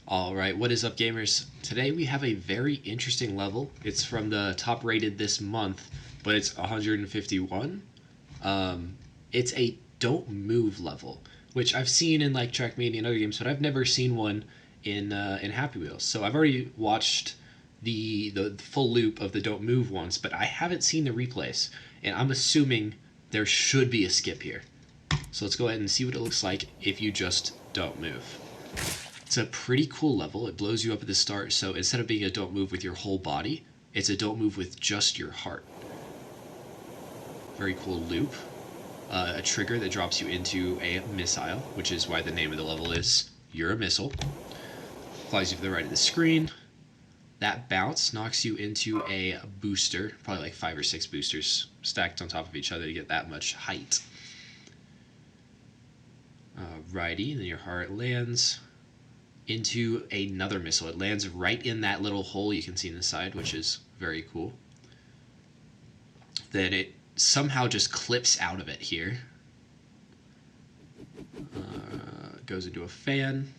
Alright, what is up gamers? Today we have a very interesting level. It's from the top rated this month, but it's 151. It's a don't move level, which I've seen in like Trackmania and other games, but I've never seen one in Happy Wheels. So I've already watched the full loop of the don't move once, but I haven't seen the replays, and I'm assuming there should be a skip here. So let's go ahead and see what it looks like if you just don't move. It's a pretty cool level. It blows you up at the start, so instead of being a don't move with your whole body, it's a don't move with just your heart. Very cool loop. A trigger that drops you into a missile, which is why the name of the level is You're a Missile. Flies you to the right of the screen. That bounce knocks you into a booster, probably like 5 or 6 boosters stacked on top of each other to get that much height. Righty, then your heart lands into another missile. It lands right in that little hole you can see in the side, which is very cool. Then it somehow just clips out of it here. Goes into a fan,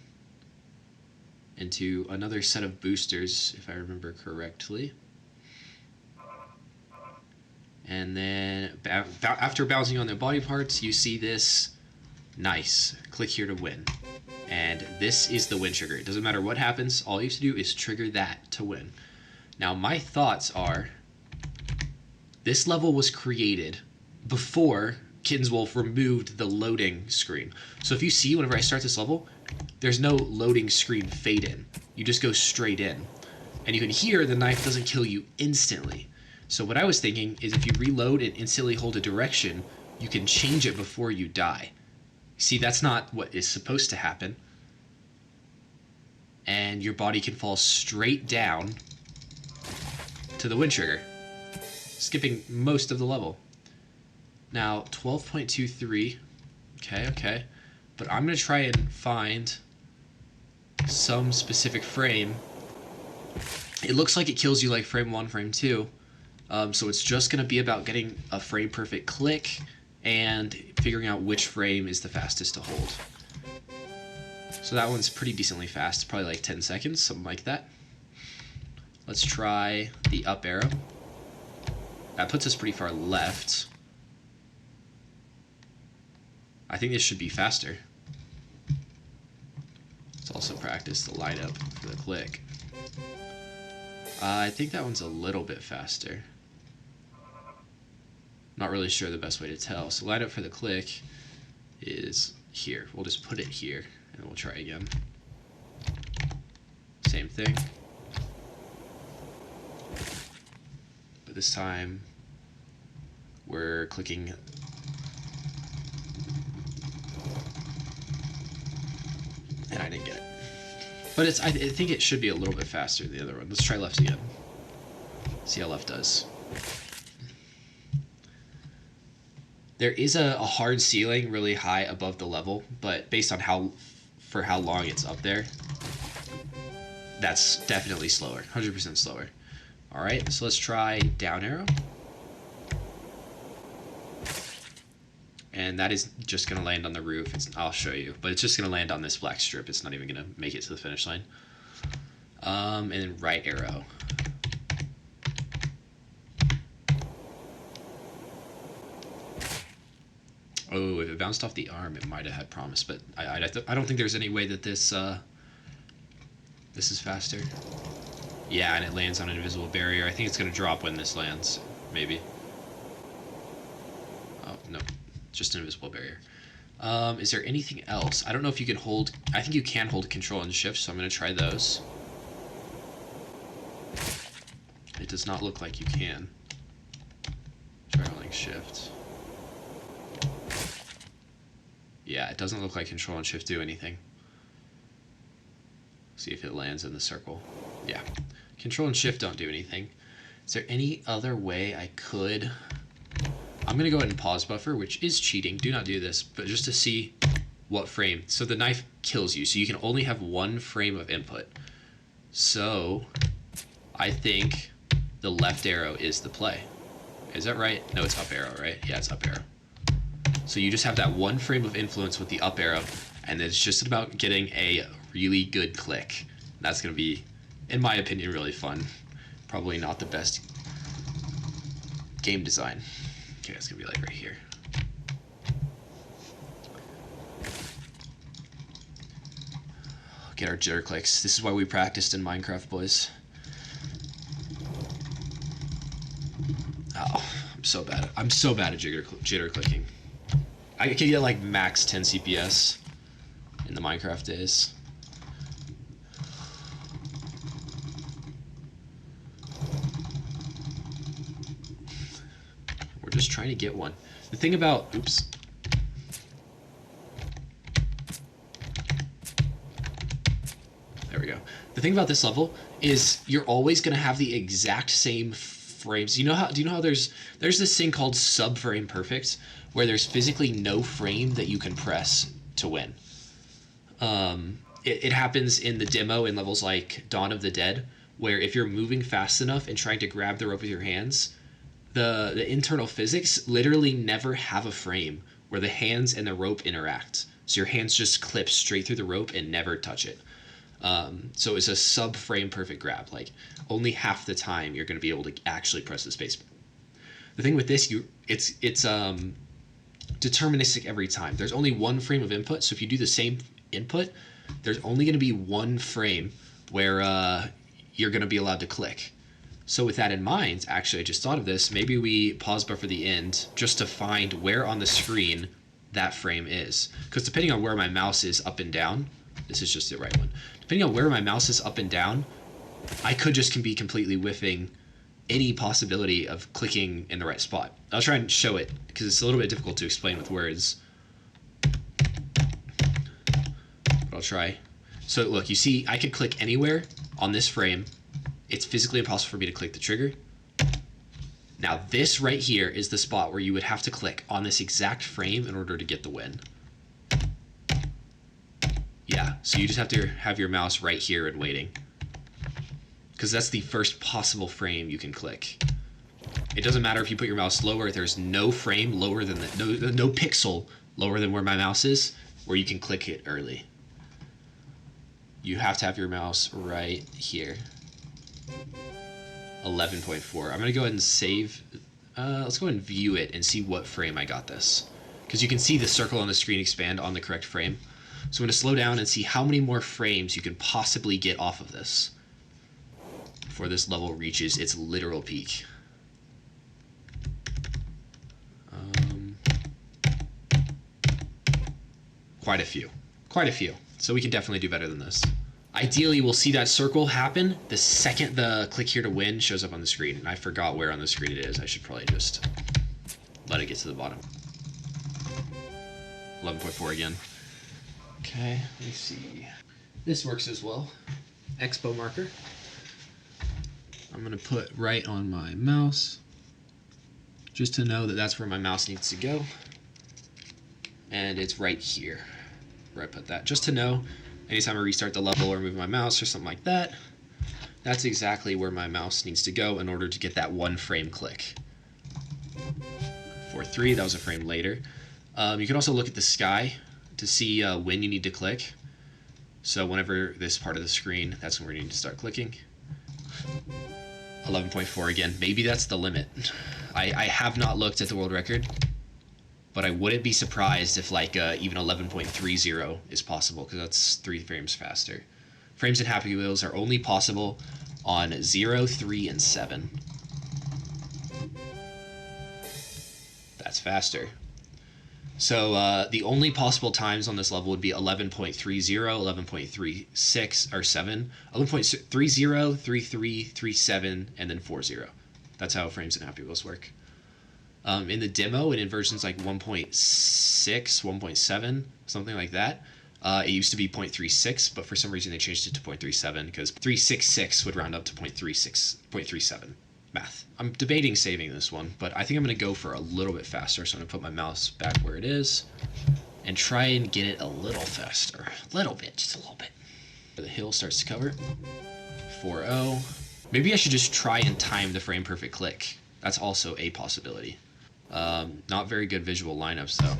into another set of boosters, if I remember correctly. And then after bouncing on the body parts, you see this nice. Click here to win. And this is the win trigger. It doesn't matter what happens, all you have to do is trigger that to win. Now my thoughts are, this level was created before Kitten's Wolf removed the loading screen. So if you see whenever I start this level, there's no loading screen fade in. You just go straight in. And you can hear the knife doesn't kill you instantly. So what I was thinking is if you reload and instantly hold a direction, you can change it before you die. See, that's not what is supposed to happen. And your body can fall straight down to the win trigger, skipping most of the level. Now, 12.23. Okay. But I'm going to try and find some specific frame. It looks like it kills you like frame 1, frame 2. So it's just going to be about getting a frame perfect click and figuring out which frame is the fastest to hold. So that one's pretty decently fast, probably like 10 seconds, something like that. Let's try the up arrow. That puts us pretty far left. I think this should be faster. Let's also practice the line up for the click. I think that one's a little bit faster. Not really sure the best way to tell. So line up for the click is here. We'll just put it here and we'll try again. Same thing. But this time we're clicking and I didn't get it. But I think it should be a little bit faster than the other one. Let's try left again. See how left does. There is a hard ceiling really high above the level, but based on how long it's up there, that's definitely slower, 100% slower. All right, so let's try down arrow. And that is just going to land on the roof. I'll show you, but it's just going to land on this black strip. It's not even going to make it to the finish line. And then right arrow. Oh, if it bounced off the arm, it might have had promise, but I don't think there's any way that this is faster. Yeah, and it lands on an invisible barrier. I think it's going to drop when this lands, maybe. Oh, no, just an invisible barrier. Is there anything else? I don't know if you can hold... I think you can hold Control and Shift, so I'm going to try those. It does not look like you can. Try holding Shift. Yeah, it doesn't look like Control and Shift do anything. See if it lands in the circle. Yeah. Control and Shift don't do anything. Is there any other way I could... I'm going to go ahead and pause buffer, which is cheating. Do not do this, but just to see what frame. So the knife kills you, so you can only have one frame of input. So I think the left arrow is the play. Is that right? No, it's up arrow, right? Yeah, it's up arrow. So you just have that one frame of influence with the up arrow, and it's just about getting a really good click. That's going to be, in my opinion, really fun. Probably not the best game design. Okay, it's going to be like right here. Get our jitter clicks. This is why we practiced in Minecraft, boys. Oh, I'm so bad. I'm so bad at jitter clicking. I could get like max 10 CPS in the Minecraft days. We're just trying to get one. The thing about, oops. There we go. The thing about this level is you're always going to have the exact same frames. Do you know how there's this thing called subframe perfect, where there's physically no frame that you can press to win. It happens in the demo in levels like Dawn of the Dead, where if you're moving fast enough and trying to grab the rope with your hands, the internal physics literally never have a frame where the hands and the rope interact. So your hands just clip straight through the rope and never touch it. So it's a sub-frame perfect grab. Like, only half the time you're going to be able to actually press the space. The thing with this, it's deterministic every time. There's only one frame of input, so if you do the same input, there's only going to be one frame where you're going to be allowed to click. So with that in mind, actually, I just thought of this. Maybe we pause buffer the end just to find where on the screen that frame is. Because depending on where my mouse is up and down, this is just the right one. Depending on where my mouse is up and down, I could just be completely whiffing any possibility of clicking in the right spot. I'll try and show it because it's a little bit difficult to explain with words. But I'll try. So look, you see I could click anywhere on this frame. It's physically impossible for me to click the trigger. Now this right here is the spot where you would have to click on this exact frame in order to get the win. Yeah, so you just have to have your mouse right here and waiting. Because that's the first possible frame you can click. It doesn't matter if you put your mouse lower, there's no frame lower than no pixel lower than where my mouse is where you can click it early. You have to have your mouse right here. 11.4. I'm gonna go ahead and save. Let's go ahead and view it and see what frame I got this. Because you can see the circle on the screen expand on the correct frame. So I'm gonna slow down and see how many more frames you can possibly get off of this before this level reaches its literal peak. Quite a few. So we can definitely do better than this. Ideally, we'll see that circle happen the second the click here to win shows up on the screen. And I forgot where on the screen it is. I should probably just let it get to the bottom. 11.4 again. Okay, let me see. This works as well. Expo marker. I'm going to put right on my mouse just to know that that's where my mouse needs to go. And it's right here where I put that. Just to know, anytime I restart the level or move my mouse or something like that, that's exactly where my mouse needs to go in order to get that one frame click. 4.3, that was a frame later. You can also look at the sky to see when you need to click. So whenever this part of the screen, that's when we need to start clicking. 11.4 again. Maybe that's the limit. I have not looked at the world record, but I wouldn't be surprised if like even 11.30 is possible, because that's 3 frames faster. Frames in Happy Wheels are only possible on 0, 3, and 7. That's faster. So the only possible times on this level would be 11.30, 11.36, or 7, 11.30, 33, 37, and then 40. That's how frames in Happy Wheels work. In the demo and in versions like 1.6, 1.7, something like that, it used to be 0.36, but for some reason they changed it to 0.37 because 366 would round up to 0.37. Math. I'm debating saving this one, but I think I'm going to go for a little bit faster, so I'm going to put my mouse back where it is and try and get it a little faster. A little bit, just a little bit. The hill starts to cover. 4.0. Maybe I should just try and time the frame perfect click. That's also a possibility. Not very good visual lineups though.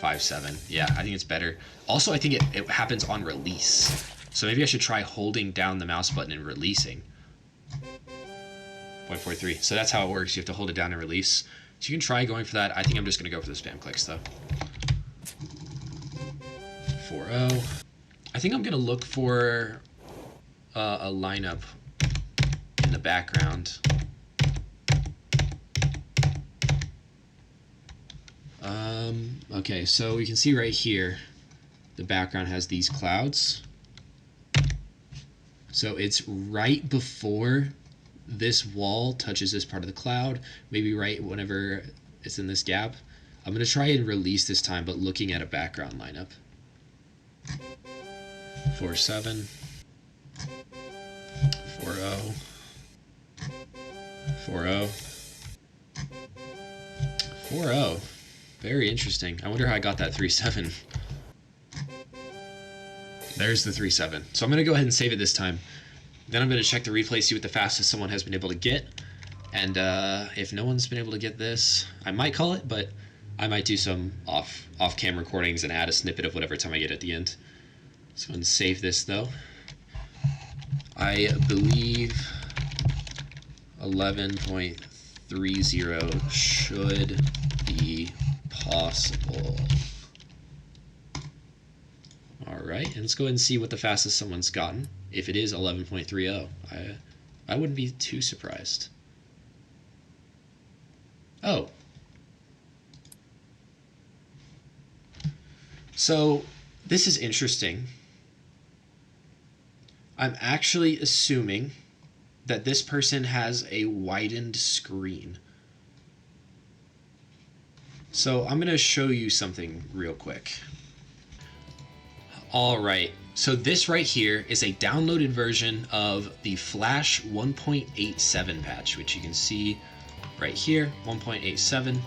5.7. Yeah, I think it's better. Also, I think it happens on release. So maybe I should try holding down the mouse button and releasing. 0.43. So that's how it works. You have to hold it down and release. So you can try going for that. I think I'm just going to go for the spam clicks though. 4-0. I think I'm going to look for a lineup in the background. Okay, so we can see right here, the background has these clouds. So it's right before this wall touches this part of the cloud, maybe right whenever it's in this gap. I'm going to try and release this time, but looking at a background lineup. 4-7. 4-0. 4-0. 4-0. Very interesting. I wonder how I got that 3-7. There's the 3-7. So I'm going to go ahead and save it this time. Then I'm going to check the replay, see what the fastest someone has been able to get. And if no one's been able to get this, I might call it, but I might do some off-cam recordings and add a snippet of whatever time I get at the end. So I'm going to save this, though. I believe 11.30 should be possible. Alright, and let's go ahead and see what the fastest someone's gotten. If it is 11.30, I wouldn't be too surprised. Oh. So, this is interesting. I'm actually assuming that this person has a widened screen. So I'm going to show you something real quick. Alright, so this right here is a downloaded version of the Flash 1.87 patch, which you can see right here, 1.87.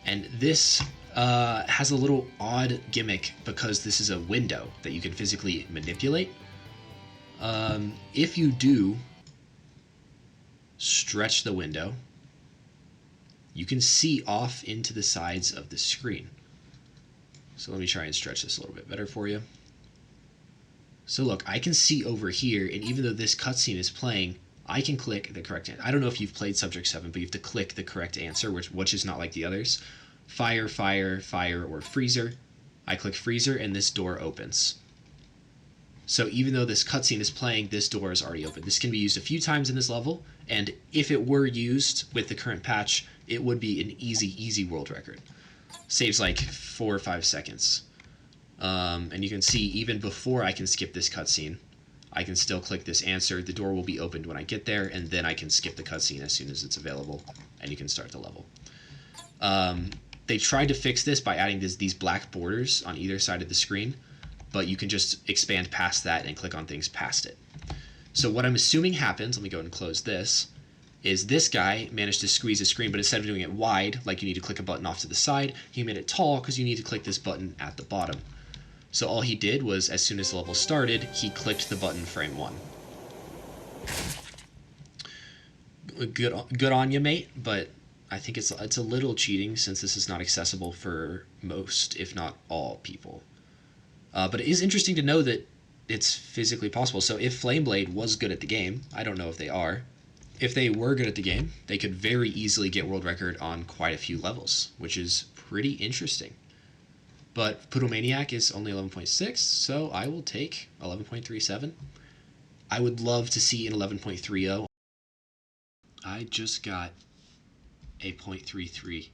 And this has a little odd gimmick because this is a window that you can physically manipulate. If you do stretch the window, you can see off into the sides of the screen. So let me try and stretch this a little bit better for you. So look, I can see over here, and even though this cutscene is playing, I can click the correct answer. I don't know if you've played Subject 7, but you have to click the correct answer, which is not like the others. Fire, fire, fire, or freezer. I click freezer, and this door opens. So even though this cutscene is playing, this door is already open. This can be used a few times in this level, and if it were used with the current patch, it would be an easy world record. Saves like 4 or 5 seconds. And you can see even before I can skip this cutscene, I can still click this answer. The door will be opened when I get there, and then I can skip the cutscene as soon as it's available, and you can start the level. They tried to fix this by adding these black borders on either side of the screen, but you can just expand past that and click on things past it. So what I'm assuming happens, let me go ahead and close this, is this guy managed to squeeze the screen, but instead of doing it wide, like you need to click a button off to the side, he made it tall because you need to click this button at the bottom. So all he did was, as soon as the level started, he clicked the button frame 1. Good on you, mate, but I think it's a little cheating since this is not accessible for most, if not all, people. But it is interesting to know that it's physically possible. So if Flameblade was good at the game, I don't know if they are. If they were good at the game, they could very easily get world record on quite a few levels, which is pretty interesting. But Poodlemaniac is only 11.6, so I will take 11.37. I would love to see an 11.30. I just got a 0.33,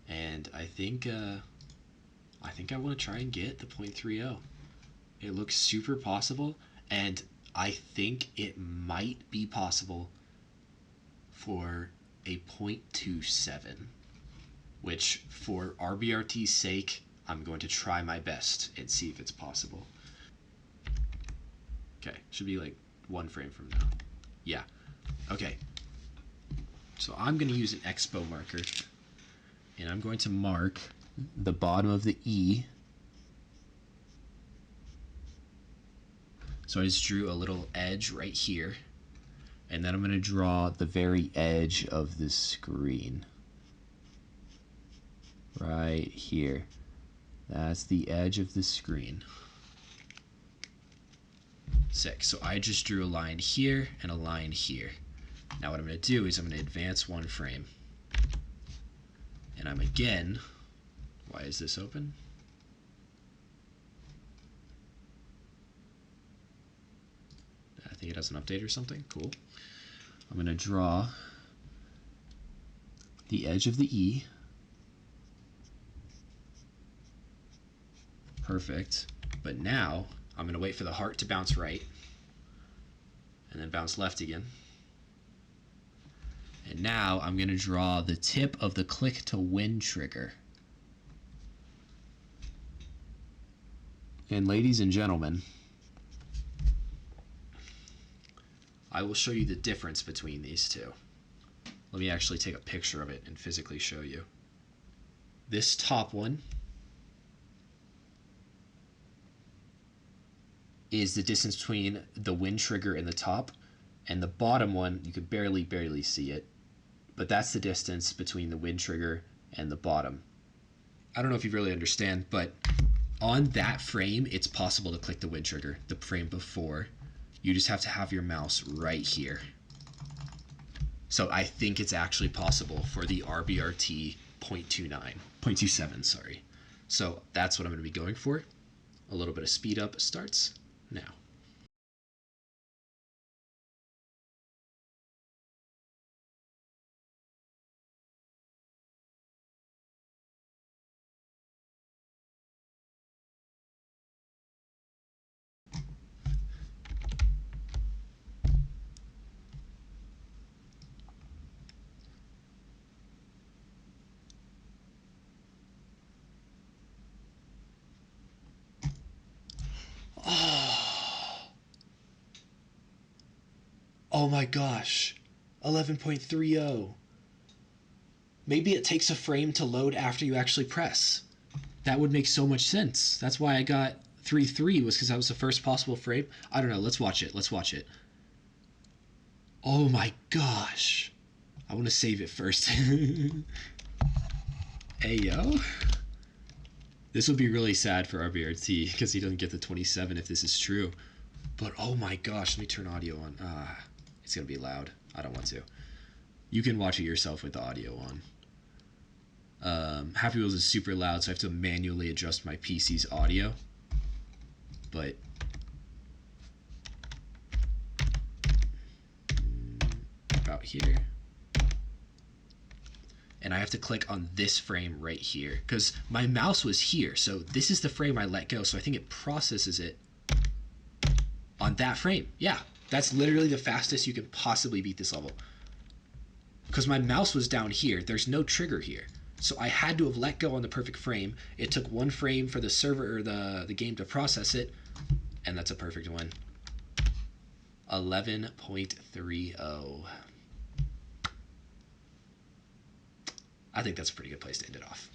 and I think I want to try and get the 0.30. It looks super possible, and I think it might be possible for a 0.27, which for RBRT's sake, I'm going to try my best and see if it's possible. Okay, should be like 1 frame from now. Yeah, okay. So I'm going to use an Expo marker, and I'm going to mark the bottom of the E. So I just drew a little edge right here, and then I'm going to draw the very edge of the screen. Right here. That's the edge of the screen. Sick. So I just drew a line here and a line here. Now what I'm going to do is I'm going to advance one frame. And I'm again, why is this open? I think it has an update or something. Cool. I'm going to draw the edge of the E. Perfect. But now I'm going to wait for the heart to bounce right and then bounce left again. And now I'm going to draw the tip of the click to win trigger. And ladies and gentlemen, I will show you the difference between these two. Let me actually take a picture of it and physically show you. This top one is the distance between the win trigger and the top, and the bottom one, you could barely see it, but that's the distance between the win trigger and the bottom. I don't know if you really understand, but on that frame, it's possible to click the win trigger, the frame before. You just have to have your mouse right here. So I think it's actually possible for the RBRT 0.27, sorry. So that's what I'm going to be going for. A little bit of speed up starts now. Oh my gosh, 11.30. Maybe it takes a frame to load after you actually press. That would make so much sense. That's why I got 3.3 was because that was the first possible frame. I don't know, let's watch it, let's watch it. Oh my gosh. I want to save it first. Ayo. This would be really sad for RBRT because he doesn't get the 27 if this is true. But oh my gosh, let me turn audio on. It's going to be loud. I don't want to. You can watch it yourself with the audio on. Happy Wheels is super loud, so I have to manually adjust my PC's audio. But about here. And I have to click on this frame right here because my mouse was here. So this is the frame I let go. So I think it processes it on that frame. Yeah, that's literally the fastest you can possibly beat this level. Because my mouse was down here. There's no trigger here. So I had to have let go on the perfect frame. It took one frame for the server or the game to process it. And that's a perfect win. 11.30. I think that's a pretty good place to end it off.